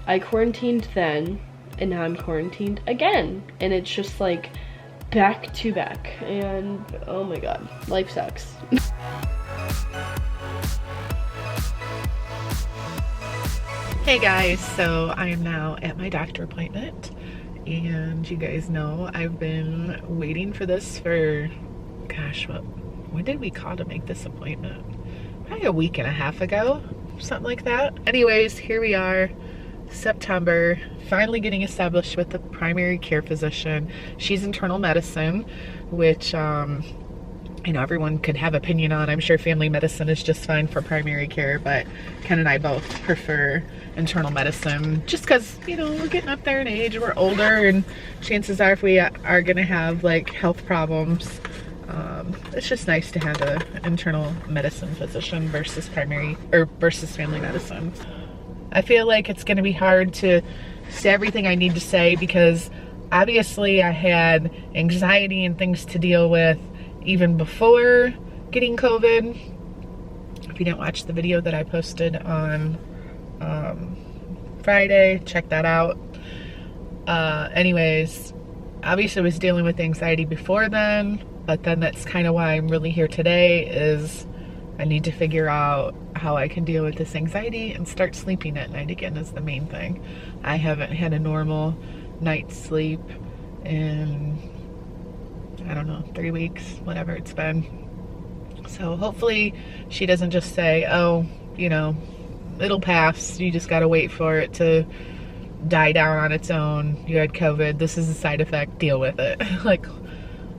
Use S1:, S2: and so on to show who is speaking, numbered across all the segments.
S1: I quarantined then, and now I'm quarantined again. And it's just like back to back. And oh my god, life sucks.
S2: Hey guys, so I am now at my doctor appointment, and you guys know I've been waiting for this for, gosh, when did we call to make this appointment? Probably a week and a half ago, something like that. Anyways, here we are, September, finally getting established with the primary care physician. She's internal medicine, which you know, everyone could have opinion on. I'm sure family medicine is just fine for primary care, but Ken and I both prefer internal medicine just because, you know, we're getting up there in age, we're older, and chances are if we are gonna have like health problems, it's just nice to have an internal medicine physician versus family medicine. I feel like it's gonna be hard to say everything I need to say because obviously I had anxiety and things to deal with even before getting COVID. If you didn't watch the video that I posted on Friday, check that out. Anyways, obviously I was dealing with anxiety before then, but then that's kind of why I'm really here today, is I need to figure out how I can deal with this anxiety and start sleeping at night again is the main thing. I haven't had a normal night's sleep in, I don't know, 3 weeks, whatever it's been. So hopefully she doesn't just say, oh, you know, it'll pass, you just gotta wait for it to die down on its own, you had COVID, this is a side effect, deal with it. Like,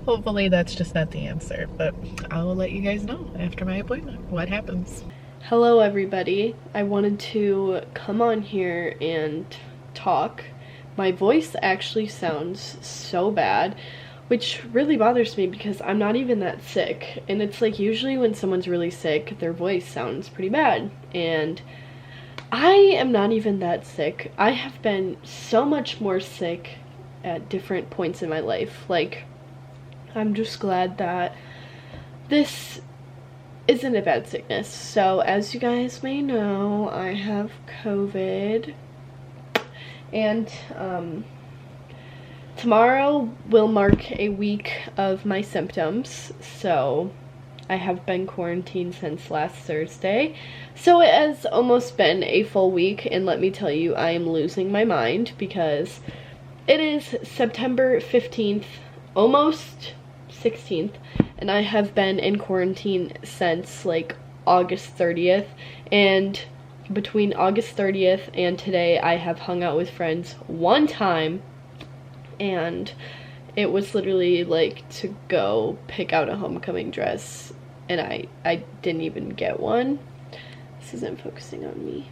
S2: hopefully that's just not the answer, but I will let you guys know after my appointment what happens.
S1: Hello everybody. I wanted to come on here and talk. My voice actually sounds so bad, which really bothers me because I'm not even that sick. And it's like usually when someone's really sick, their voice sounds pretty bad. And I am not even that sick. I have been so much more sick at different points in my life. Like, I'm just glad that this isn't a bad sickness. So as you guys may know, I have COVID. And tomorrow will mark a week of my symptoms, so I have been quarantined since last Thursday. So it has almost been a full week, and let me tell you, I am losing my mind because it is September 15th, almost 16th, and I have been in quarantine since like August 30th, and between August 30th and today, I have hung out with friends one time, and it was literally like to go pick out a homecoming dress, and I didn't even get one. This isn't focusing on me.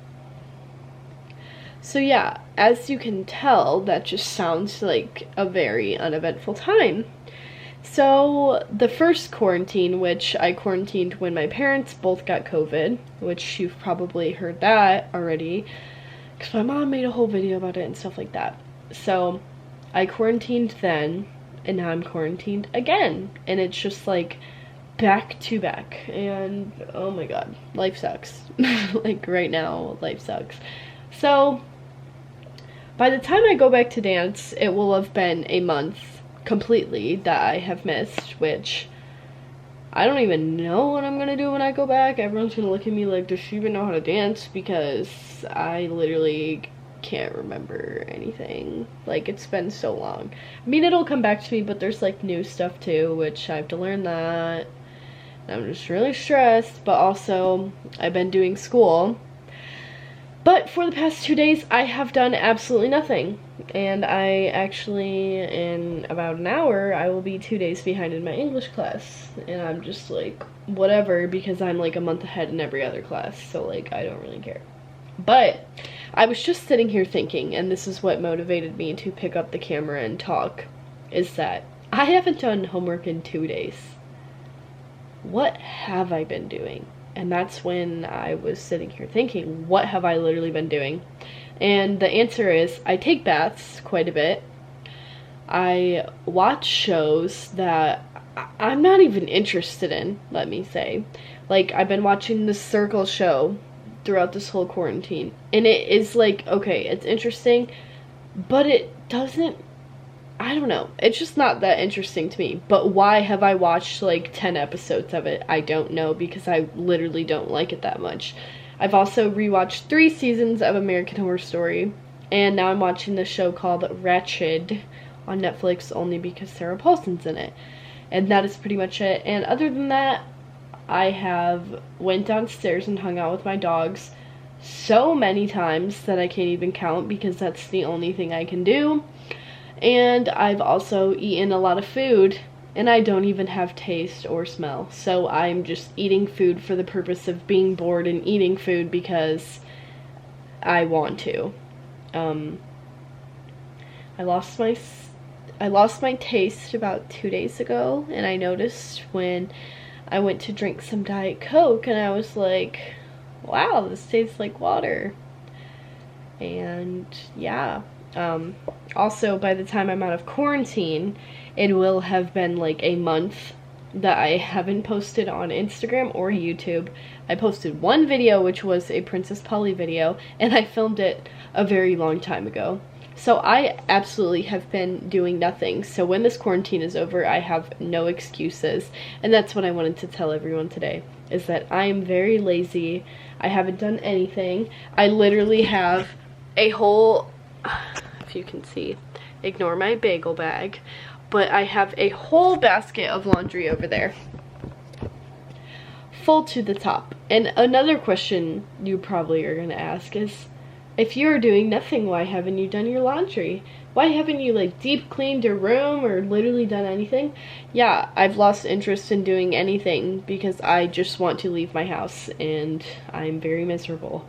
S1: So yeah, as you can tell, that just sounds like a very uneventful time. So the first quarantine, which I quarantined when my parents both got COVID, which you've probably heard that already, because my mom made a whole video about it and stuff like that. So I quarantined then, and now I'm quarantined again. And it's just like back to back. And oh my god, life sucks. Like right now, life sucks. So by the time I go back to dance, it will have been a month completely that I have missed, which I don't even know what I'm gonna do when I go back. Everyone's gonna look at me like, does she even know how to dance? Because I literally can't remember anything. Like, it's been so long. I mean, it'll come back to me, but there's like new stuff too, which I have to learn that. I'm just really stressed, but also I've been doing school. But for the past 2 days, I have done absolutely nothing. And I actually, in about an hour, I will be 2 days behind in my English class. And I'm just like, whatever, because I'm like a month ahead in every other class. So like, I don't really care. But I was just sitting here thinking, and this is what motivated me to pick up the camera and talk, is that I haven't done homework in 2 days. What have I been doing? And that's when I was sitting here thinking, what have I literally been doing? And the answer is, I take baths quite a bit. I watch shows that I'm not even interested in, let me say. Like, I've been watching the Circle show throughout this whole quarantine. And it is like, okay, it's interesting, but it doesn't, I don't know, it's just not that interesting to me. But why have I watched like 10 episodes of it? I don't know, because I literally don't like it that much. I've also rewatched 3 seasons of American Horror Story, and now I'm watching this show called Wretched on Netflix only because Sarah Paulson's in it. And that is pretty much it. And other than that, I have went downstairs and hung out with my dogs so many times that I can't even count, because that's the only thing I can do. And I've also eaten a lot of food, and I don't even have taste or smell. So I'm just eating food for the purpose of being bored and eating food because I want to. I lost my taste about 2 days ago, and I noticed when I went to drink some Diet Coke, and I was like, wow, this tastes like water. And yeah, also by the time I'm out of quarantine, it will have been like a month that I haven't posted on Instagram or YouTube. I posted one video, which was a Princess Polly video, and I filmed it a very long time ago. So I absolutely have been doing nothing. So when this quarantine is over, I have no excuses. And that's what I wanted to tell everyone today, is that I am very lazy. I haven't done anything. I literally have a whole, if you can see, ignore my bagel bag, but I have a whole basket of laundry over there, full to the top. And another question you probably are gonna ask is, if you're doing nothing, why haven't you done your laundry? Why haven't you like deep cleaned your room or literally done anything? Yeah, I've lost interest in doing anything because I just want to leave my house and I'm very miserable.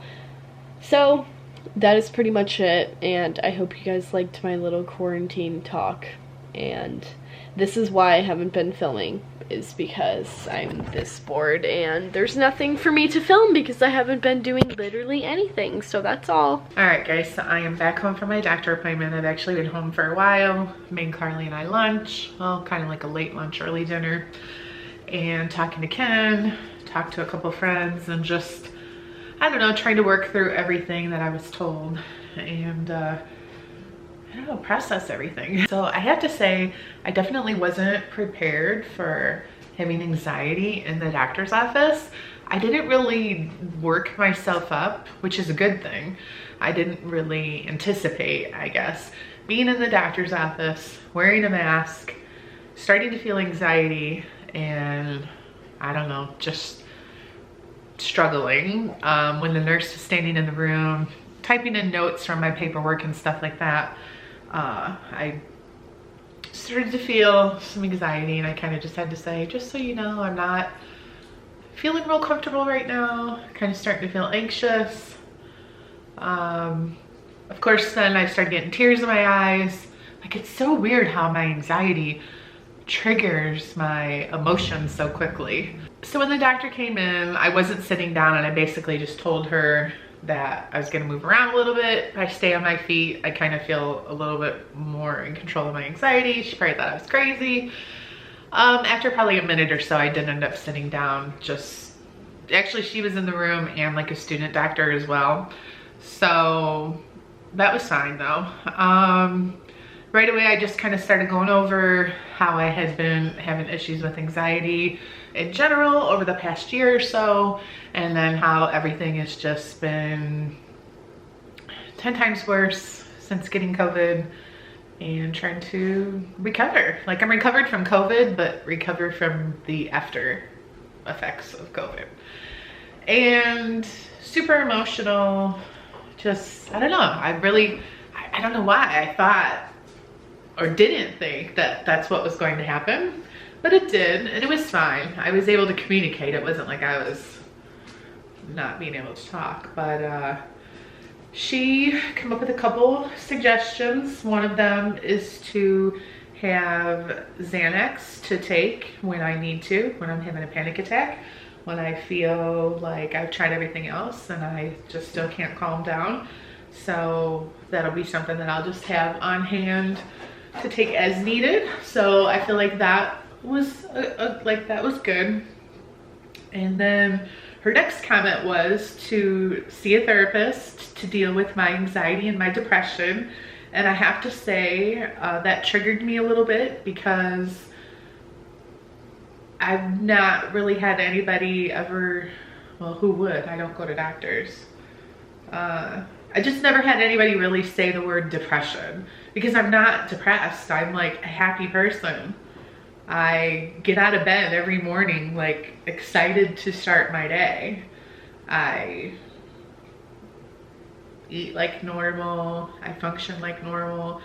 S1: So that is pretty much it, and I hope you guys liked my little quarantine talk. And this is why I haven't been filming, is because I'm this bored and there's nothing for me to film because I haven't been doing literally anything. So that's all.
S2: Alright guys, so I am back home from my doctor appointment. I've actually been home for a while. Made Karli and I lunch, well, kind of like a late lunch, early dinner, and talking to Ken, talked to a couple friends, and just, I don't know, trying to work through everything that I was told, and I don't know, process everything. So I have to say, I definitely wasn't prepared for having anxiety in the doctor's office. I didn't really work myself up, which is a good thing. I didn't really anticipate, I guess, being in the doctor's office, wearing a mask, starting to feel anxiety, and I don't know, just struggling. When the nurse was standing in the room, typing in notes from my paperwork and stuff like that, I started to feel some anxiety, and I kind of just had to say, just so you know, I'm not feeling real comfortable right now, kind of starting to feel anxious. Of course, then I started getting tears in my eyes. Like, it's so weird how my anxiety triggers my emotions so quickly. So when the doctor came in, I wasn't sitting down, and I basically just told her that I was gonna move around a little bit. If I stay on my feet, I kind of feel a little bit more in control of my anxiety. She probably thought I was crazy. After probably a minute or so, I did end up sitting down. Actually, she was in the room, and like a student doctor as well. So that was fine though. Right away, I just kind of started going over how I had been having issues with anxiety in general over the past year or so, and then how everything has just been 10 times worse since getting COVID and trying to recover. Like, I'm recovered from COVID, but recovered from the after effects of COVID. And super emotional, just, I don't know, I don't know why I thought or didn't think that that's what was going to happen, but it did, and it was fine. I was able to communicate. It wasn't like I was not being able to talk, but she came up with a couple suggestions. One of them is to have Xanax to take when I need to, when I'm having a panic attack, when I feel like I've tried everything else and I just still can't calm down. So that'll be something that I'll just have on hand to take as needed. So I feel like that was that was good. And then her next comment was to see a therapist to deal with my anxiety and my depression. And I have to say that triggered me a little bit because I've not really had anybody ever, well, who would? I don't go to doctors. I just never had anybody really say the word depression, because I'm not depressed. I'm like a happy person. I get out of bed every morning like excited to start my day. I eat like normal. I function like normal.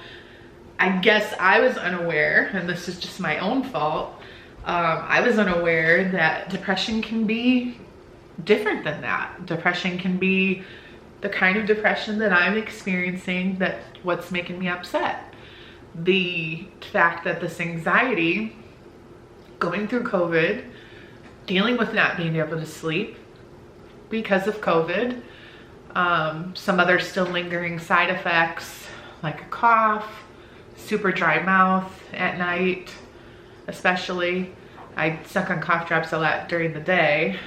S2: I guess I was unaware, and this is just my own fault. I was unaware that depression can be different than that. Depression can be the kind of depression that I'm experiencing, that's what's making me upset. The fact that this anxiety, going through COVID, dealing with not being able to sleep because of COVID, some other still lingering side effects like a cough, super dry mouth at night, especially. I suck on cough drops a lot during the day.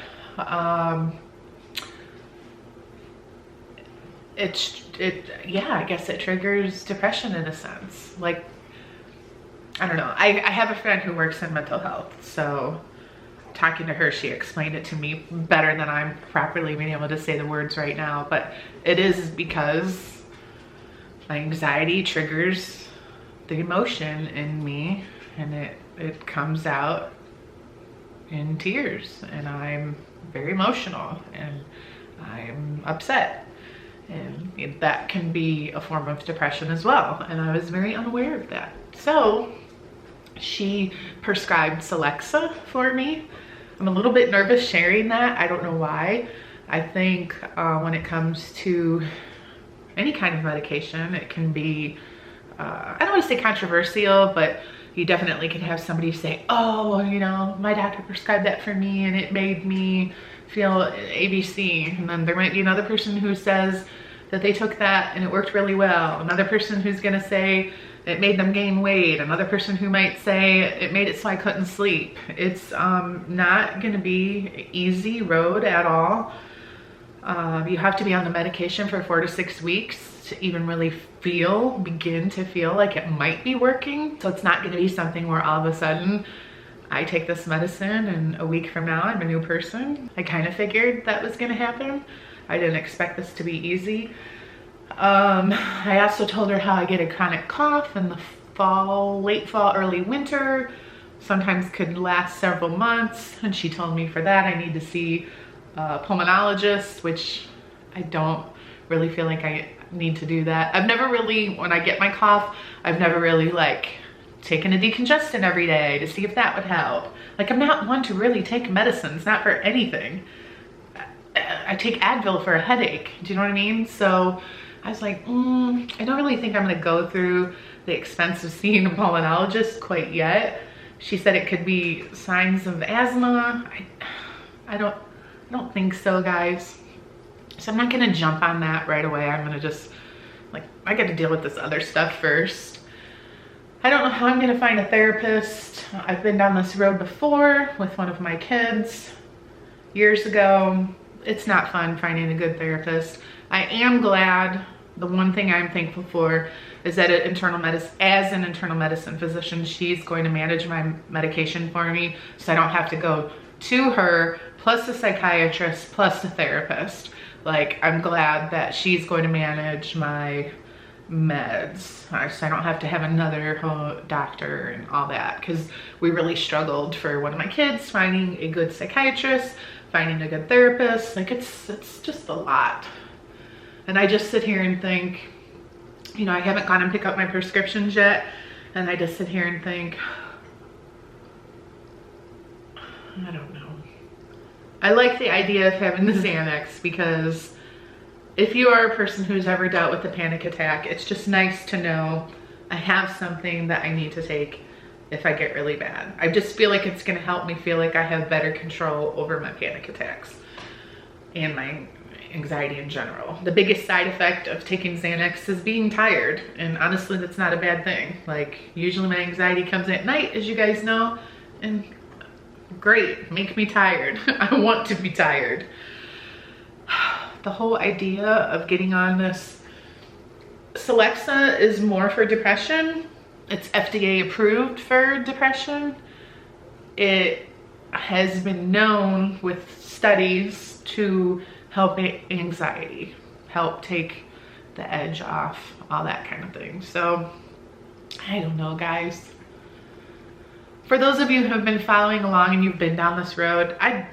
S2: Yeah, I guess it triggers depression in a sense. Like, I don't know. I have a friend who works in mental health, so talking to her, she explained it to me better than I'm properly being able to say the words right now. But it is because my anxiety triggers the emotion in me, and it comes out in tears, and I'm very emotional, and I'm upset. And that can be a form of depression as well. And I was very unaware of that. So she prescribed Celexa for me. I'm a little bit nervous sharing that. I don't know why. I think when it comes to any kind of medication, it can be, I don't want to say controversial, but you definitely can have somebody say, oh, you know, my doctor prescribed that for me and it made me feel ABC. And then there might be another person who says that they took that and it worked really well. Another person who's gonna say it made them gain weight. Another person who might say it made it so I couldn't sleep. It's not gonna be an easy road at all. You have to be on the medication for 4 to 6 weeks to even really begin to feel like it might be working. So it's not gonna be something where all of a sudden I take this medicine and a week from now I'm a new person. I kind of figured that was gonna happen. I didn't expect this to be easy. I also told her how I get a chronic cough in the fall, late fall, early winter. Sometimes could last several months. And she told me for that I need to see a pulmonologist, which I don't really feel like I need to do that. I've never really, when I get my cough, I've never really like taken a decongestant every day to see if that would help. Like, I'm not one to really take medicines, not for anything. I take Advil for a headache, do you know what I mean? So I was like, I don't really think I'm gonna go through the expense of seeing a pulmonologist quite yet. She said it could be signs of asthma. I don't think so, guys. So I'm not gonna jump on that right away. I'm gonna just, like, I gotta deal with this other stuff first. I don't know how I'm gonna find a therapist. I've been down this road before with one of my kids years ago. It's not fun finding a good therapist. I am glad, the one thing I'm thankful for is that as an internal medicine physician, she's going to manage my medication for me, so I don't have to go to her, plus a psychiatrist, plus a therapist. Like, I'm glad that she's going to manage my meds, so I don't have to have another doctor and all that, because we really struggled for one of my kids finding a good psychiatrist, finding a good therapist. Like, it's just a lot. And I just sit here and think, you know, I haven't gone and pick up my prescriptions yet, and I just sit here and think, I don't know. I like the idea of having the Xanax, because if you are a person who's ever dealt with a panic attack, it's just nice to know I have something that I need to take if I get really bad. I just feel like it's gonna help me feel like I have better control over my panic attacks and my anxiety in general. The biggest side effect of taking Xanax is being tired, and honestly, that's not a bad thing. Like, usually my anxiety comes at night, as you guys know, and Great, make me tired. I want to be tired. The whole idea of getting on this Celexa is more for depression. It's FDA approved for depression. It has been known with studies to help anxiety, help take the edge off, all that kind of thing. So I don't know, guys. For those of you who have been following along and you've been down this road, I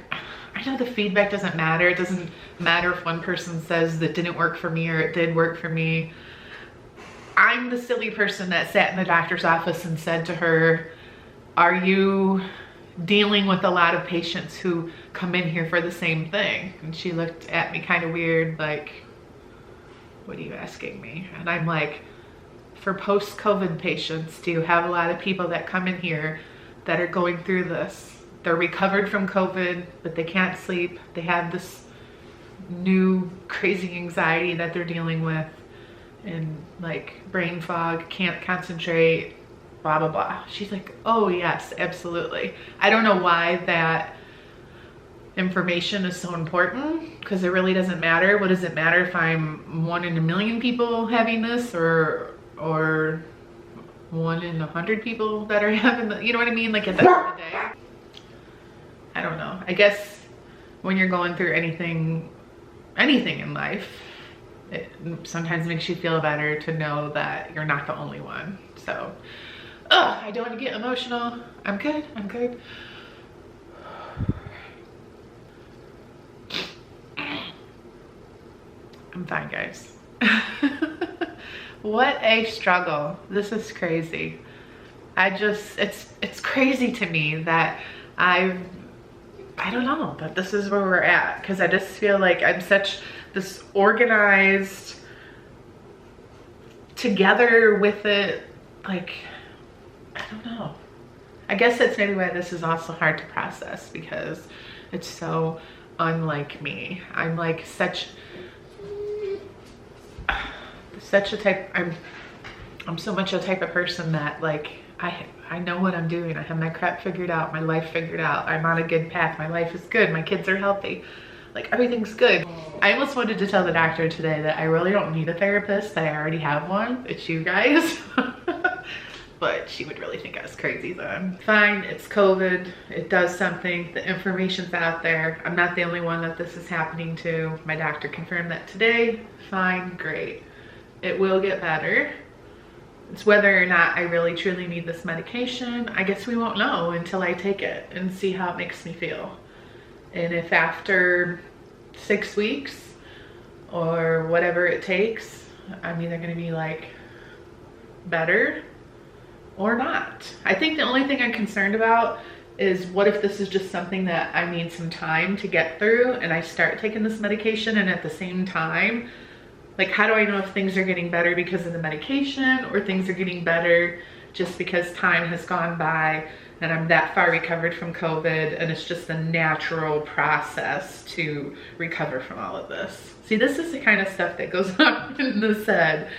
S2: know the feedback doesn't matter. It doesn't matter if one person says that didn't work for me or it did work for me. I'm the silly person that sat in the doctor's office and said to her, are you dealing with a lot of patients who come in here for the same thing? And she looked at me kind of weird, like, what are you asking me? And I'm like, for post-COVID patients, do you have a lot of people that come in here that are going through this? They're recovered from COVID, but they can't sleep. They have this new crazy anxiety that they're dealing with, and like brain fog, can't concentrate, blah, blah, blah. She's like, oh yes, absolutely. I don't know why that information is so important, because it really doesn't matter. What does it matter if I'm 1 in a million people having this, or 1 in 100 people that are having the, you know what I mean? Like at the end of the day, I don't know. I guess when you're going through anything in life, it sometimes makes you feel better to know that you're not the only one. So, I don't want to get emotional. I'm good, I'm good. I'm fine, guys. What a struggle. This is crazy. It's crazy to me that I don't know, but this is where we're at, because I just feel like I'm such this organized, together with it, like, I don't know. I guess that's maybe why this is also hard to process, because it's so unlike me. I'm like such a type, I'm so much a type of person that like, I know what I'm doing. I have my crap figured out, my life figured out. I'm on a good path. My life is good. My kids are healthy. Like everything's good. I almost wanted to tell the doctor today that I really don't need a therapist, that I already have one. It's you guys. But she would really think I was crazy then. Fine, it's COVID. It does something. The information's out there. I'm not the only one that this is happening to. My doctor confirmed that today. Fine, great. It will get better. It's whether or not I really truly need this medication. I guess we won't know until I take it and see how it makes me feel. And if after 6 weeks or whatever it takes, I'm either gonna be like better or not. I think the only thing I'm concerned about is what if this is just something that I need some time to get through, and I start taking this medication, and at the same time, like, how do I know if things are getting better because of the medication, or things are getting better just because time has gone by and I'm that far recovered from COVID and it's just a natural process to recover from all of this? See, this is the kind of stuff that goes on in this head.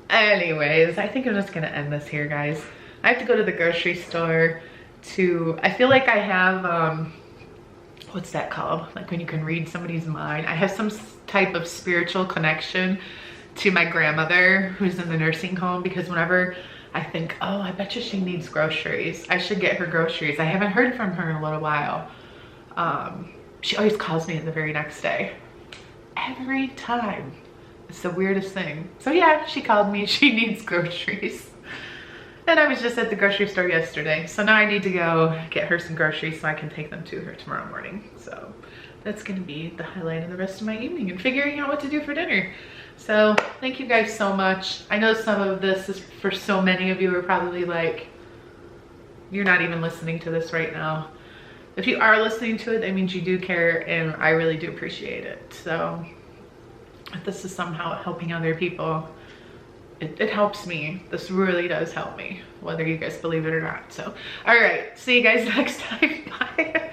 S2: Anyways, I think I'm just gonna end this here, guys. I have to go to the grocery store I feel like I have, what's that called? Like when you can read somebody's mind. I have some type of spiritual connection to my grandmother who's in the nursing home, because whenever I think, oh, I bet you she needs groceries, I should get her groceries. I haven't heard from her in a little while. She always calls me the very next day. Every time. It's the weirdest thing. So yeah, she called me. She needs groceries. And I was just at the grocery store yesterday. So now I need to go get her some groceries so I can take them to her tomorrow morning. So that's gonna be the highlight of the rest of my evening, and figuring out what to do for dinner. So thank you guys so much. I know some of this is for so many of you are probably like, you're not even listening to this right now. If you are listening to it, that means you do care, and I really do appreciate it. So if this is somehow helping other people, it helps me. This really does help me, whether you guys believe it or not. So, all right, see you guys next time. Bye.